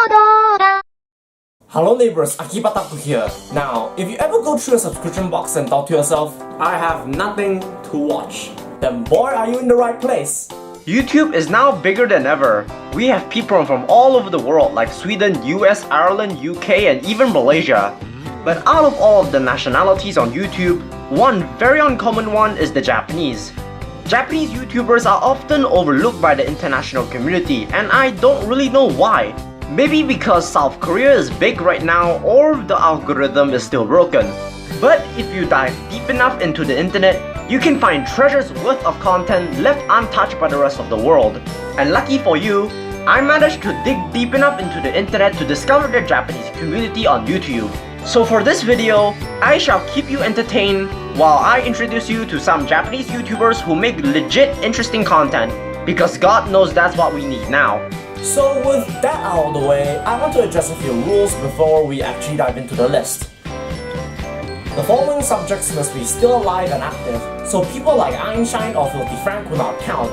Matatoda. Hello neighbors, Akibataku here. Now, if you ever go through a subscription box and thought to yourself, I have nothing to watch, then boy are you in the right place. YouTube is now bigger than ever. We have people from all over the world like Sweden, US, Ireland, UK, and even Malaysia. But out of all of the nationalities on YouTube, one very uncommon one is the Japanese. Japanese YouTubers are often overlooked by the international community, and I don't really know why. Maybe because South Korea is big right now, or the algorithm is still broken. But if you dive deep enough into the internet, you can find treasures worth of content left untouched by the rest of the world. And lucky for you, I managed to dig deep enough into the internet to discover the Japanese community on YouTube. So for this video, I shall keep you entertained while I introduce you to some Japanese YouTubers who make legit interesting content, because God knows that's what we need now. So with that out of the way, I want to address a few rules before we actually dive into the list. The following subjects must be still alive and active, so people like Einstein or Filthy Frank will not count.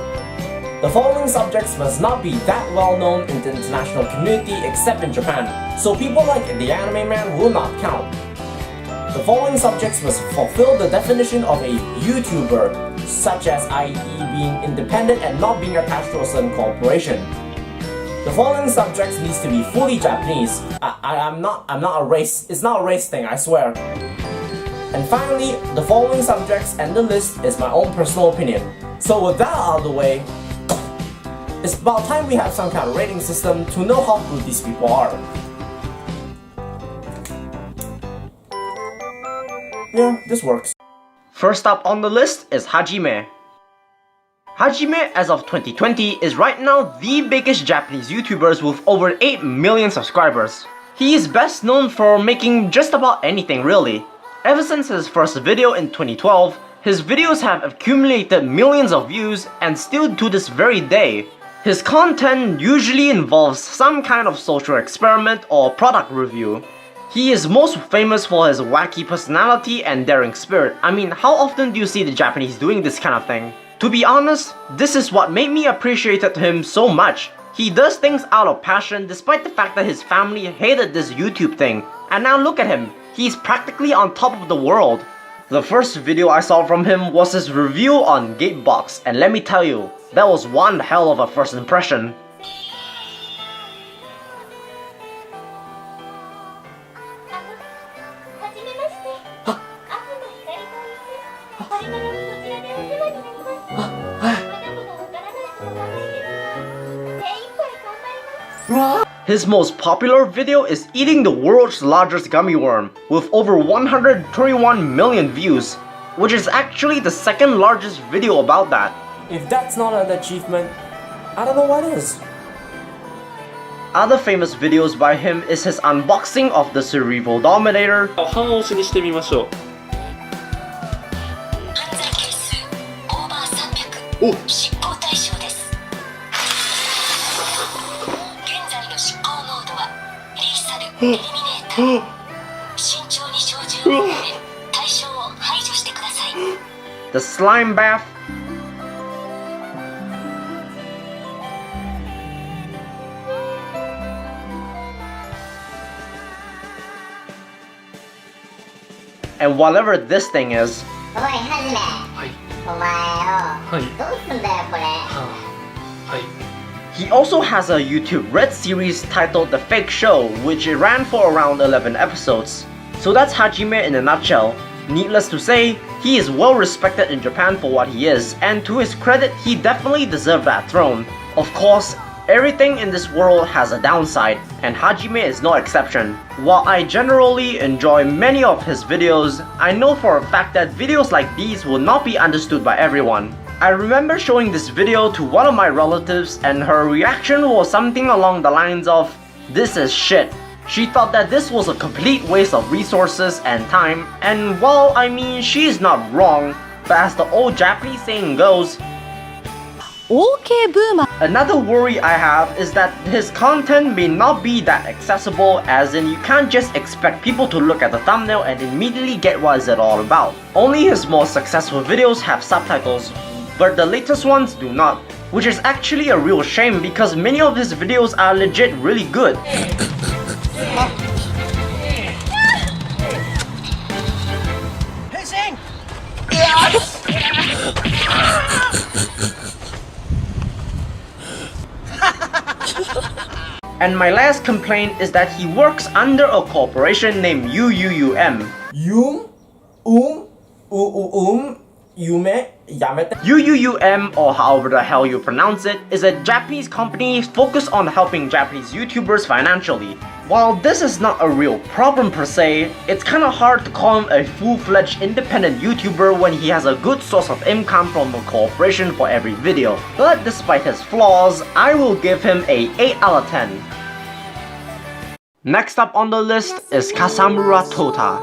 The following subjects must not be that well known in the international community except in Japan, so people like the Anime Man will not count. The following subjects must fulfill the definition of a YouTuber, such as i.e. being independent and not being attached to a certain corporation. The following subjects needs to be fully Japanese. I'm not a race. It's not a race thing, I swear. And finally, the following subjects and the list is my own personal opinion. So with that out of the way, it's about time we have some kind of rating system to know how good these people are. Yeah, this works. First up on the list is Hajime. Hajime, as of 2020, is right now the biggest Japanese YouTuber with over 8 million subscribers. He is best known for making just about anything really. Ever since his first video in 2012, his videos have accumulated millions of views and still to this very day. His content usually involves some kind of social experiment or product review. He is most famous for his wacky personality and daring spirit. I mean, how often do you see the Japanese doing this kind of thing? To be honest, this is what made me appreciate him so much. He does things out of passion despite the fact that his family hated this YouTube thing. And now look at him, he's practically on top of the world. The first video I saw from him was his review on Gatebox, and let me tell you, that was one hell of a first impression. His most popular video is eating the world's largest gummy worm, with over 131 million views, which is actually the second largest video about that. If that's not an achievement, I don't know what is. Other famous videos by him is his unboxing of the Cerebral Dominator, 半押しにしてみましょう。お執行対象です。現在の執行モードはリーサルエリミネーター。慎重に照準を当て対象を排除してください。 the Slime Bath, and whatever this thing is. おい、はじめ。はい。お前よ。はい。どうすんだよ、これ。はい。 He also has a YouTube Red series titled The Fake Show, which ran for around 11 episodes. So that's Hajime in a nutshell. Needless to say, he is well respected in Japan for what he is, and to his credit, he definitely deserved that throne. Of course, everything in this world has a downside, and Hajime is no exception. While I generally enjoy many of his videos, I know for a fact that videos like these will not be understood by everyone. I remember showing this video to one of my relatives, and her reaction was something along the lines of, "This is shit." She thought that this was a complete waste of resources and time, and while I mean she's not wrong, but as the old Japanese saying goes, OK Boomer. another worry I have is that his content may not be that accessible, as in you can't just expect people to look at the thumbnail and immediately get what is it all about. Only his most successful videos have subtitles, but the latest ones do not. which is actually a real shame because many of his videos are legit really good. And my last complaint is that he works under a corporation named UUUM. Yume, Yamete. UUUM, or however the hell you pronounce it, is a Japanese company focused on helping Japanese YouTubers financially. While this is not a real problem per se, it's kinda hard to call him a full-fledged independent YouTuber when he has a good source of income from a corporation for every video. But despite his flaws, I will give him a 8 out of 10. Next up on the list is Kasamura Tota.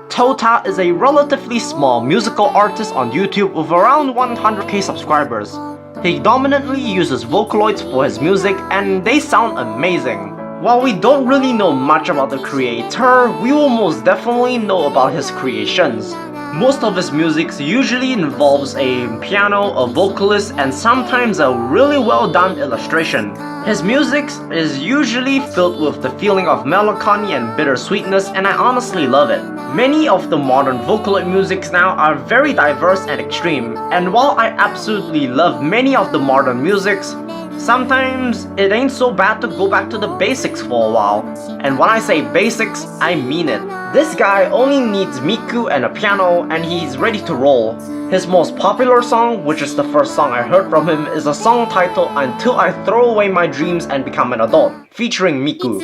Tota is a relatively small musical artist on YouTube with around 100k subscribers. He dominantly uses Vocaloids for his music and they sound amazing. While we don't really know much about the creator, we will most definitely know about his creations. Most of his music usually involves a piano, a vocalist, and sometimes a really well done illustration. His music is usually filled with the feeling of melancholy and bittersweetness, and I honestly love it. Many of the modern Vocaloid musics now are very diverse and extreme, and while I absolutely love many of the modern musics, sometimes it ain't so bad to go back to the basics for a while. And when I say basics, I mean it. This guy only needs Miku and a piano and he's ready to roll. His most popular song, which is the first song I heard from him, is a song titled Until I Throw Away My Dreams and Become an Adult, featuring Miku.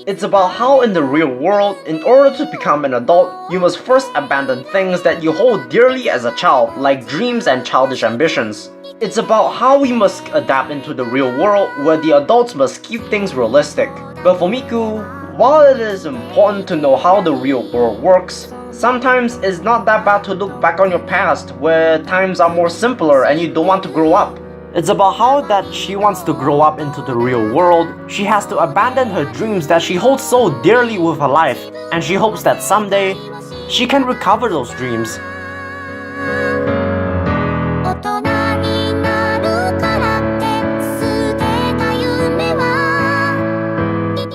It's about how in the real world, in order to become an adult, you must first abandon things that you hold dearly as a child, like dreams and childish ambitions. It's about how we must adapt into the real world, where the adults must keep things realistic. But for Miku, while it is important to know how the real world works, sometimes it's not that bad to look back on your past, where times are more simpler and you don't want to grow up. It's about how that she wants to grow up into the real world, she has to abandon her dreams that she holds so dearly with her life, and she hopes that someday, she can recover those dreams.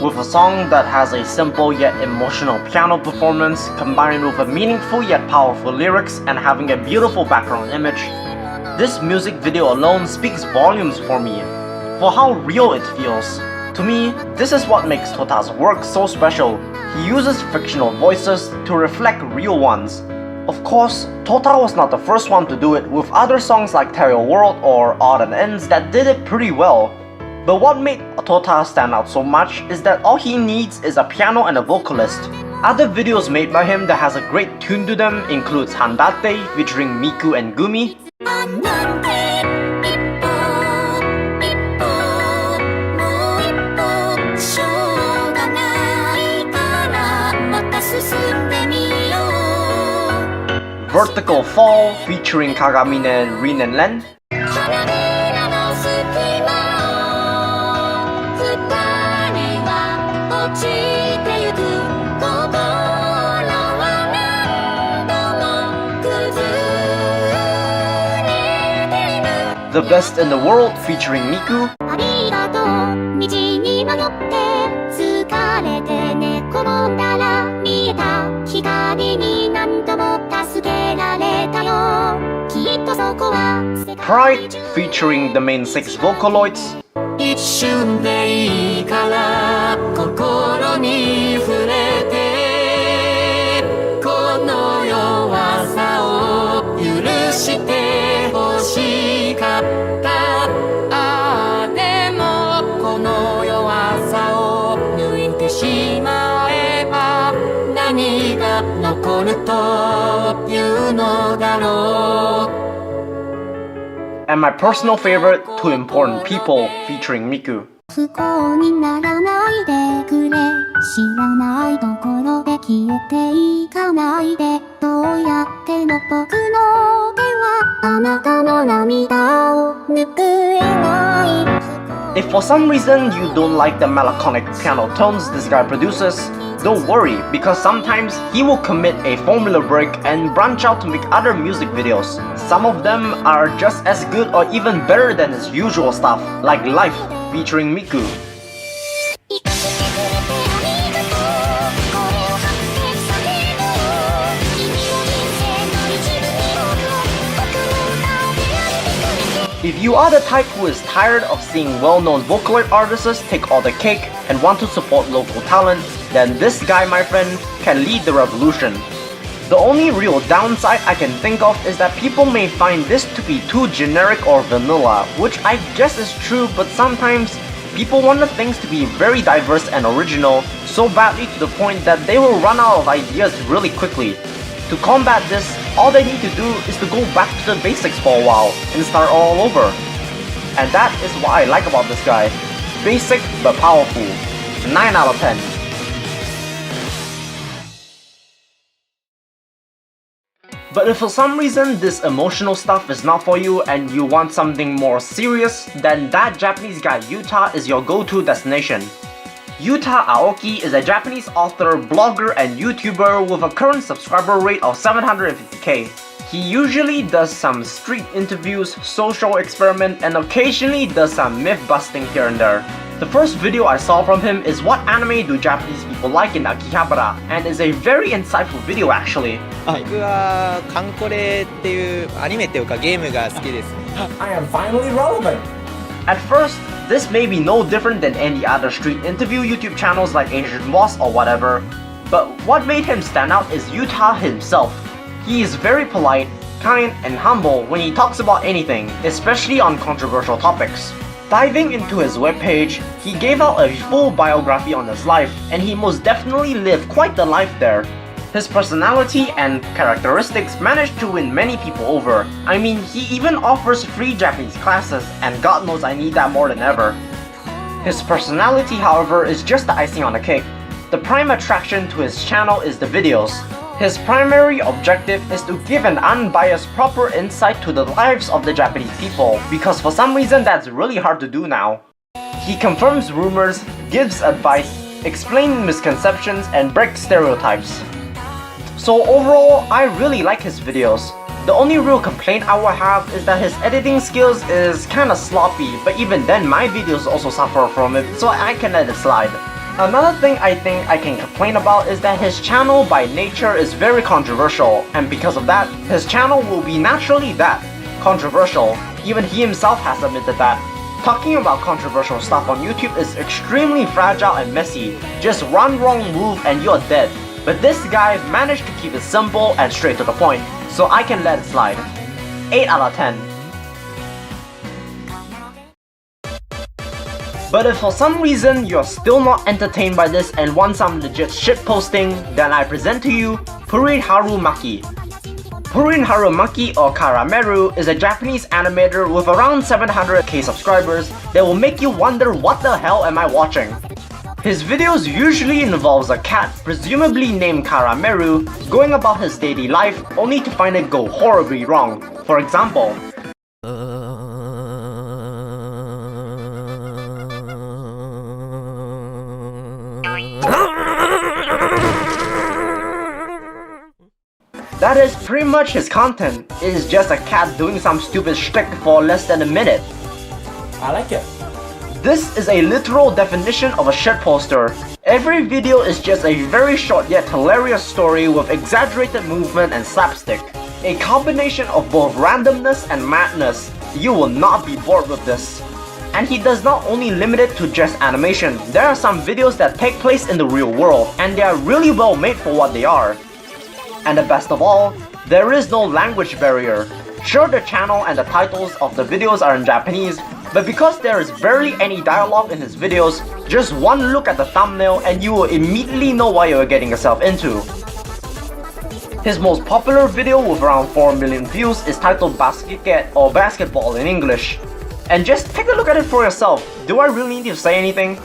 With a song that has a simple yet emotional piano performance, combined with a meaningful yet powerful lyrics and having a beautiful background image, this music video alone speaks volumes for me, for how real it feels. To me, this is what makes Tota's work so special. He uses fictional voices to reflect real ones. Of course, Tota was not the first one to do it, with other songs like Terrio World or Odd and Ends that did it pretty well. But what made Tota stand out so much is that all he needs is a piano and a vocalist. Other videos made by him that has a great tune to them includes Handate featuring Miku and Gumi, Vertical Fall featuring Kagamine, Rin and Len, The Best in the World featuring Miku, Pride featuring the main 6 Vocaloids, and my personal favorite, Two Important People featuring Miku. 不幸にならないでくれ知らないところで消えていかないでどうやっても僕の手はあなたの涙を拭えない If for some reason you don't like the melancholic piano tones this guy produces, don't worry, because sometimes he will commit a formula break and branch out to make other music videos. Some of them are just as good or even better than his usual stuff, like Life featuring Miku. If you are the type who is tired of seeing well-known Vocaloid artists take all the cake and want to support local talent, then this guy, my friend, can lead the revolution. The only real downside I can think of is that people may find this to be too generic or vanilla, which I guess is true, but sometimes people want the things to be very diverse and original so badly to the point that they will run out of ideas really quickly. To combat this, all they need to do is to go back to the basics for a while and start all over. And that is what I like about this guy. Basic but powerful. 9 out of 10. But if for some reason this emotional stuff is not for you and you want something more serious, then that Japanese guy Yuta is your go-to destination. Yuta Ioki is a Japanese author, blogger, and YouTuber with a current subscriber rate of 750k. He usually does some street interviews, social experiment, and occasionally does some myth busting here and there. The first video I saw from him is What Anime Do Japanese People Like in Akihabara, and is a very insightful video actually. 僕はカンコレっていうアニメっていうかゲームが好きです。 I am finally relevant. At first, this may be no different than any other street interview YouTube channels like Asian Boss or whatever, but what made him stand out is Yuta himself. He is very polite, kind, and humble when he talks about anything, especially on controversial topics. Diving into his webpage, he gave out a full biography on his life, and he most definitely lived quite the life there. His personality and characteristics managed to win many people over. I mean, he even offers free Japanese classes, and God knows I need that more than ever. His personality, however, is just the icing on the cake. The prime attraction to his channel is the videos. His primary objective is to give an unbiased, proper insight to the lives of the Japanese people, because for some reason that's really hard to do now. He confirms rumors, gives advice, explains misconceptions, and breaks stereotypes. So overall, I really like his videos. The only real complaint I will have is that his editing skills is kinda sloppy, but even then my videos also suffer from it, so I can let it slide. Another thing I think I can complain about is that his channel by nature is very controversial, and because of that, his channel will be naturally that, controversial. Even he himself has admitted that. Talking about controversial stuff on YouTube is extremely fragile and messy. Just one wrong move and you're dead. But this guy managed to keep it simple and straight to the point, so I can let it slide. 8 out of 10. But if for some reason you're still not entertained by this and want some legit shitposting, then I present to you Hariharamachi. Hariharamachi or Karameru is a Japanese animator with around 700k subscribers that will make you wonder what the hell am I watching. His videos usually involves a cat, presumably named Karameru, going about his daily life only to find it go horribly wrong. For example, that is pretty much his content. It is just a cat doing some stupid shtick for less than a minute. I like it. This is a literal definition of a shitposter. Every video is just a very short yet hilarious story with exaggerated movement and slapstick. A combination of both randomness and madness. You will not be bored with this. And he does not only limit it to just animation. There are some videos that take place in the real world, and they are really well made for what they are. And the best of all, there is no language barrier. Sure, the channel and the titles of the videos are in Japanese, but because there is barely any dialogue in his videos, just one look at the thumbnail and you will immediately know what you are getting yourself into. His most popular video with around 4 million views is titled Basket or Basketball in English. And just take a look at it for yourself. Do I really need to say anything?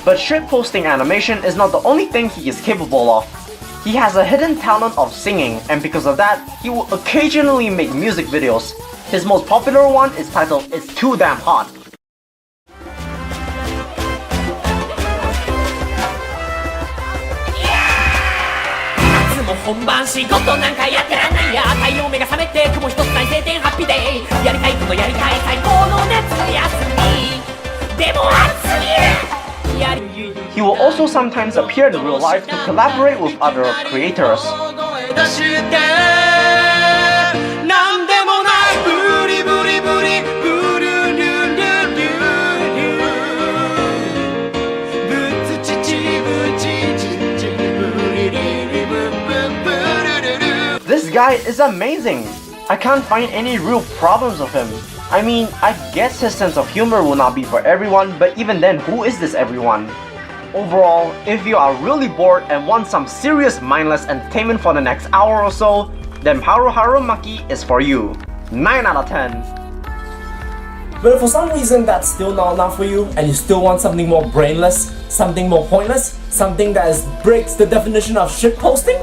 But shitposting animation is not the only thing he is capable of. He has a hidden talent of singing, and because of that, he will occasionally make music videos. His most popular one is titled It's Too Damn Hot. He will also sometimes appear in real life to collaborate with other creators. This guy is amazing! I can't find any real problems with him. I mean, I guess his sense of humor will not be for everyone, but even then, who is this everyone? Overall, if you are really bored and want some serious mindless entertainment for the next hour or so, then Hariharamachi is for you. 9 out of 10. But if for some reason that's still not enough for you, and you still want something more brainless, something more pointless, something that breaks the definition of shitposting,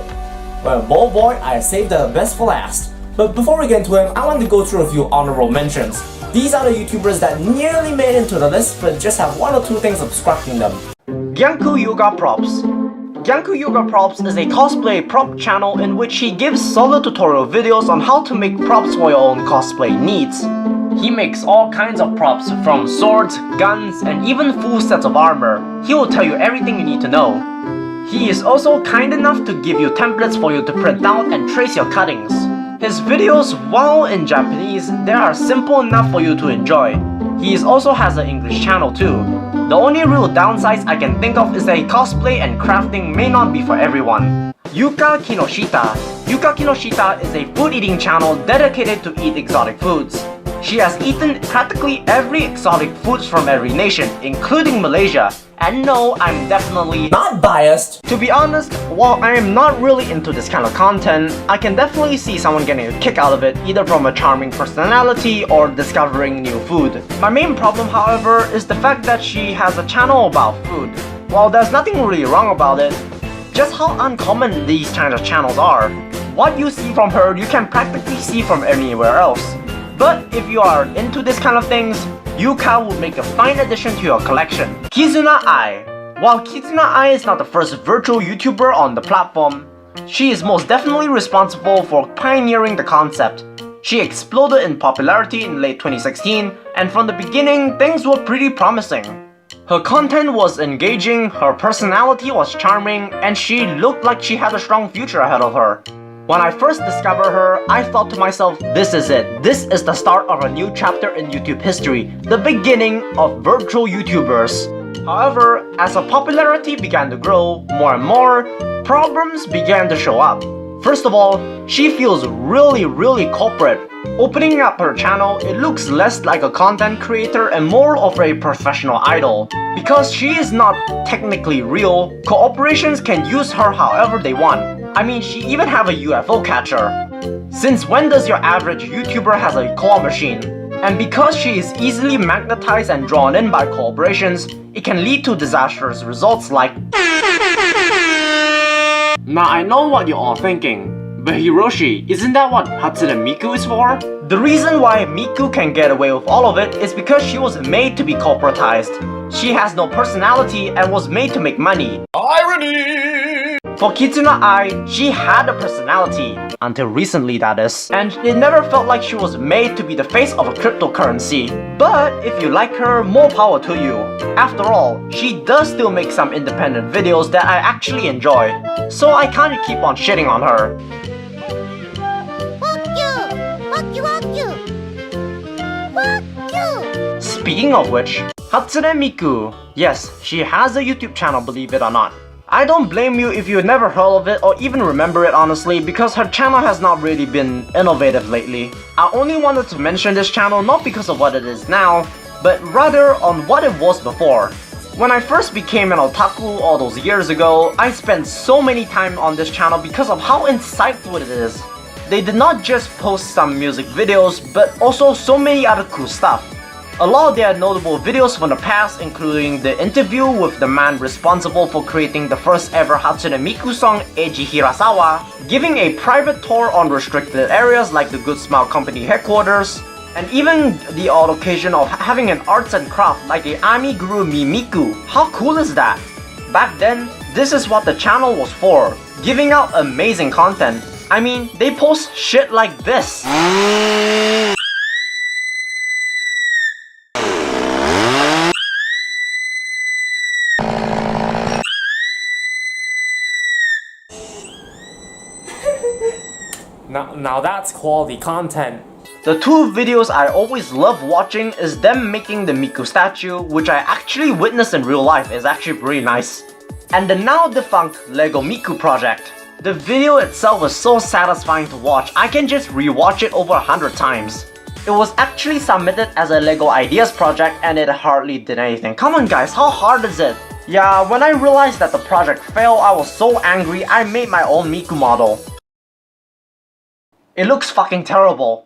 well, boy, I saved the best for last. But before we get into him, I want to go through a few honorable mentions. These are the YouTubers that nearly made it into the list, but just have one or two things obstructing them. Younggu Yoga Props. Younggu Yoga Props is a cosplay prop channel in which he gives solo tutorial videos on how to make props for your own cosplay needs. He makes all kinds of props from swords, guns, and even full sets of armor. He will tell you everything you need to know. He is also kind enough to give you templates for you to print out and trace your cuttings. His videos, while in Japanese, they are simple enough for you to enjoy. He also has an English channel too. The only real downsides I can think of is that cosplay and crafting may not be for everyone. Yuka Kinoshita. Yuka Kinoshita is a food eating channel dedicated to eat exotic foods. She has eaten practically every exotic foods from every nation, including Malaysia. And no, I'm definitely not biased. To be honest, while I am not really into this kind of content, I can definitely see someone getting a kick out of it, either from a charming personality or discovering new food. My main problem, however, is the fact that she has a channel about food. While there's nothing really wrong about it, just how uncommon these kinds of channels are. What you see from her, you can practically see from anywhere else. But if you are into this kind of things, Yuka will make a fine addition to your collection. Kizuna Ai. While Kizuna Ai is not the first virtual YouTuber on the platform, she is most definitely responsible for pioneering the concept. She exploded in popularity in late 2016, and from the beginning, things were pretty promising. Her content was engaging, her personality was charming, and she looked like she had a strong future ahead of her. When I first discovered her, I thought to myself, this is it. This is the start of a new chapter in YouTube history, the beginning of virtual YouTubers. However, as her popularity began to grow more and more, problems began to show up. First of all, she feels really corporate. Opening up her channel, it looks less like a content creator and more of a professional idol. Because she is not technically real, corporations can use her however they want. I mean, she even have a UFO catcher. Since when does your average YouTuber has a claw machine? And because she is easily magnetized and drawn in by corporations, it can lead to disastrous results like... Now I know what you're all thinking, but Hiroshi, isn't that what Hatsune Miku is for? The reason why Miku can get away with all of it is because she was made to be corporatized. She has no personality and was made to make money. Irony! For Kitsuna Ai, she had a personality, until recently that is, and it never felt like she was made to be the face of a cryptocurrency. But if you like her, more power to you. After all, she does still make some independent videos that I actually enjoy, so I can't keep on shitting on her. Speaking of which, Hatsune Miku. Yes, she has a YouTube channel, believe it or not. I don't blame you if you never heard of it or even remember it honestly, because her channel has not really been innovative lately. I only wanted to mention this channel not because of what it is now, but rather on what it was before. When I first became an otaku all those years ago, I spent so many time on this channel because of how insightful it is. They did not just post some music videos, but also so many other cool stuff. A lot of their notable videos from the past, including the interview with the man responsible for creating the first ever Hatsune Miku song, Eiji Hirasawa, giving a private tour on restricted areas like the Good Smile Company headquarters, and even the odd occasion of having an arts and craft like a Amiguru Mimiku. How cool is that? Back then, this is what the channel was for, giving out amazing content. I mean, they post shit like this. Now that's quality content. The two videos I always love watching is them making the Miku statue, which I actually witnessed in real life. Is actually pretty nice. And the now defunct Lego Miku project. The video itself was so satisfying to watch, I can just rewatch it over 100 times. It was actually submitted as a Lego Ideas project and it hardly did anything. Come on guys, how hard is it? Yeah, when I realized that the project failed, I was so angry I made my own Miku model. It looks fucking terrible.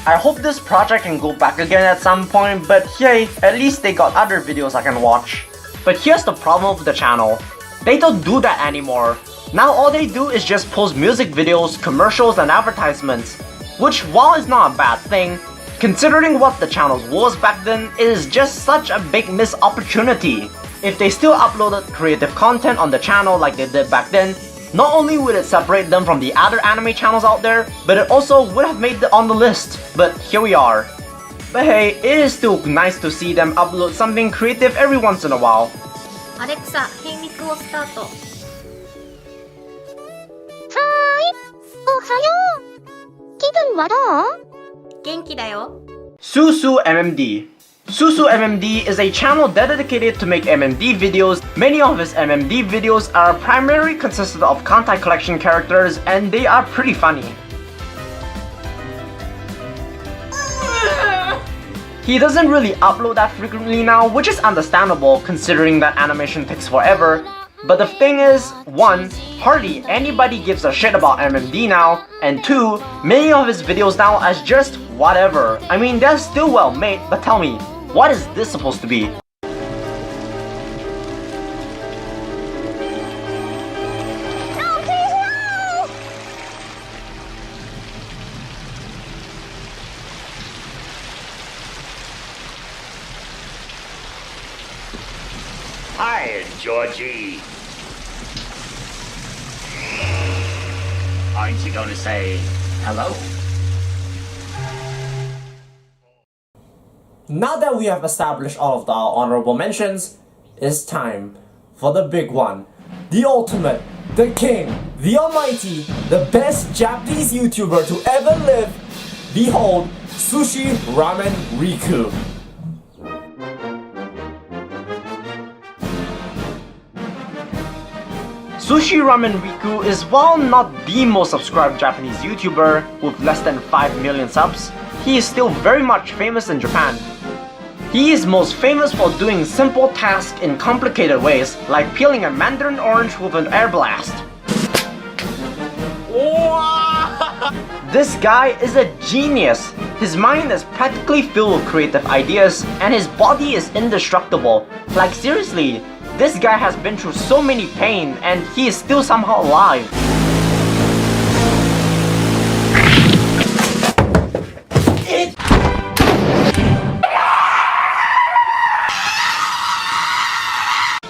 I hope this project can go back again at some point, but yay, at least they got other videos I can watch. But here's the problem with the channel. They don't do that anymore. Now all they do is just post music videos, commercials and advertisements. Which, while it's not a bad thing, considering what the channel was back then, it is just such a big missed opportunity. If they still uploaded creative content on the channel like they did back then, not only would it separate them from the other anime channels out there, but it also would have made it on the list. But here we are. But hey, it is still nice to see them upload something creative every once in a while. アレクサ、ヘイミクをスタート。はーい。おはよう。気分はどう？元気だよ。Susu MMD. Susu MMD is a channel dedicated to make MMD videos. Many of his MMD videos are primarily consisted of Kantai collection characters and they are pretty funny. He doesn't really upload that frequently now, which is understandable considering that animation takes forever. But the thing is, 1. Hardly anybody gives a shit about MMD now, and 2. Many of his videos now are just whatever. I mean, they're still well made, but tell me, what is this supposed to be? Hi, Georgie. Aren't you going to say hello? Now that we have established all of the honorable mentions, it's time for the big one. The ultimate, the king, the almighty, the best Japanese YouTuber to ever live. Behold, Sushi Ramen Riku. Sushi Ramen Riku is, while not the most subscribed Japanese YouTuber with less than 5 million subs, he is still very much famous in Japan. He is most famous for doing simple tasks in complicated ways, like peeling a mandarin orange with an air blast. This guy is a genius. His mind is practically filled with creative ideas, and his body is indestructible. Like seriously, this guy has been through so many pain, and he is still somehow alive.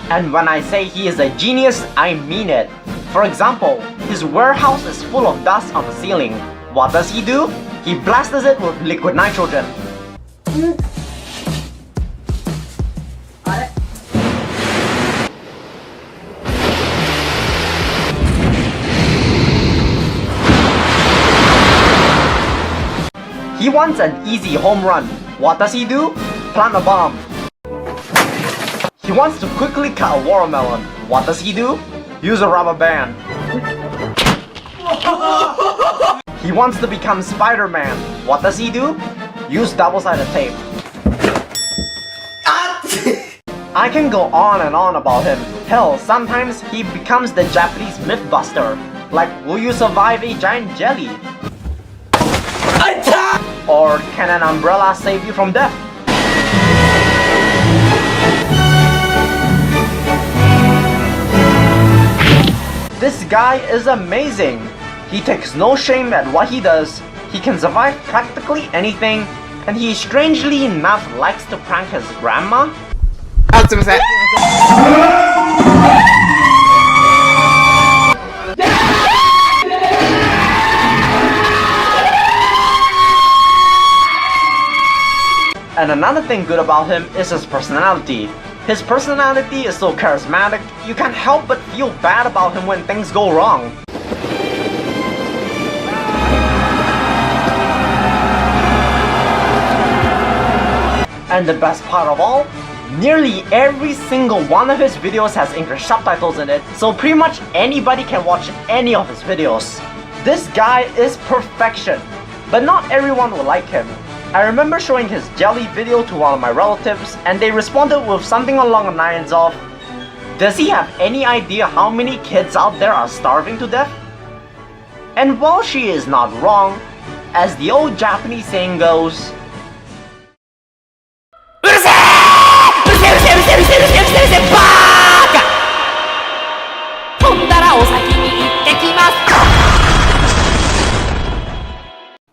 And when I say he is a genius, I mean it. For example, his warehouse is full of dust on the ceiling. What does he do? He blasts it with liquid nitrogen. He wants an easy home run. What does he do? Plant a bomb. He wants to quickly cut a watermelon. What does he do? Use a rubber band. He wants to become Spider-Man. What does he do? Use double-sided tape. I can go on and on about him. Hell, sometimes he becomes the Japanese Mythbuster. Like, will you survive a giant jelly? Or can an umbrella save you from death? This guy is amazing. He takes no shame at what he does. He can survive practically anything, and he strangely enough likes to prank his grandma. And another thing good about him is his personality. His personality is so charismatic, you can't help but feel bad about him when things go wrong. And the best part of all, nearly every single one of his videos has English subtitles in it, so pretty much anybody can watch any of his videos. This guy is perfection, but not everyone will like him. I remember showing his jelly video to one of my relatives, and they responded with something along the lines of, "Does he have any idea how many kids out there are starving to death?" And while she is not wrong, as the old Japanese saying goes,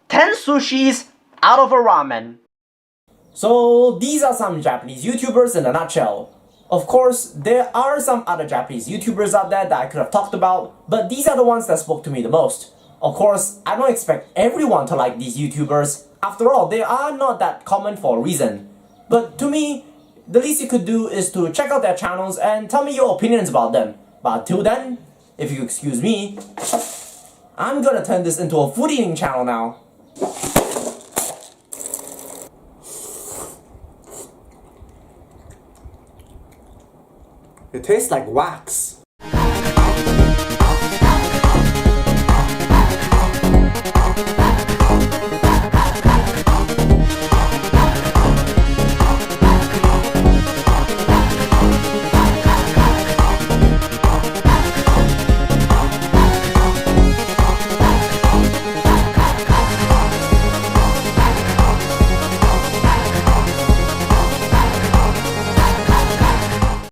"10 sushis out of a ramen." So these are some Japanese YouTubers in a nutshell. Of course, there are some other Japanese YouTubers out there that I could have talked about, but these are the ones that spoke to me the most. Of course, I don't expect everyone to like these YouTubers. After all, they are not that common for a reason. But to me, the least you could do is to check out their channels and tell me your opinions about them. But until then, if you excuse me, I'm gonna turn this into a food eating channel now. It tastes like wax.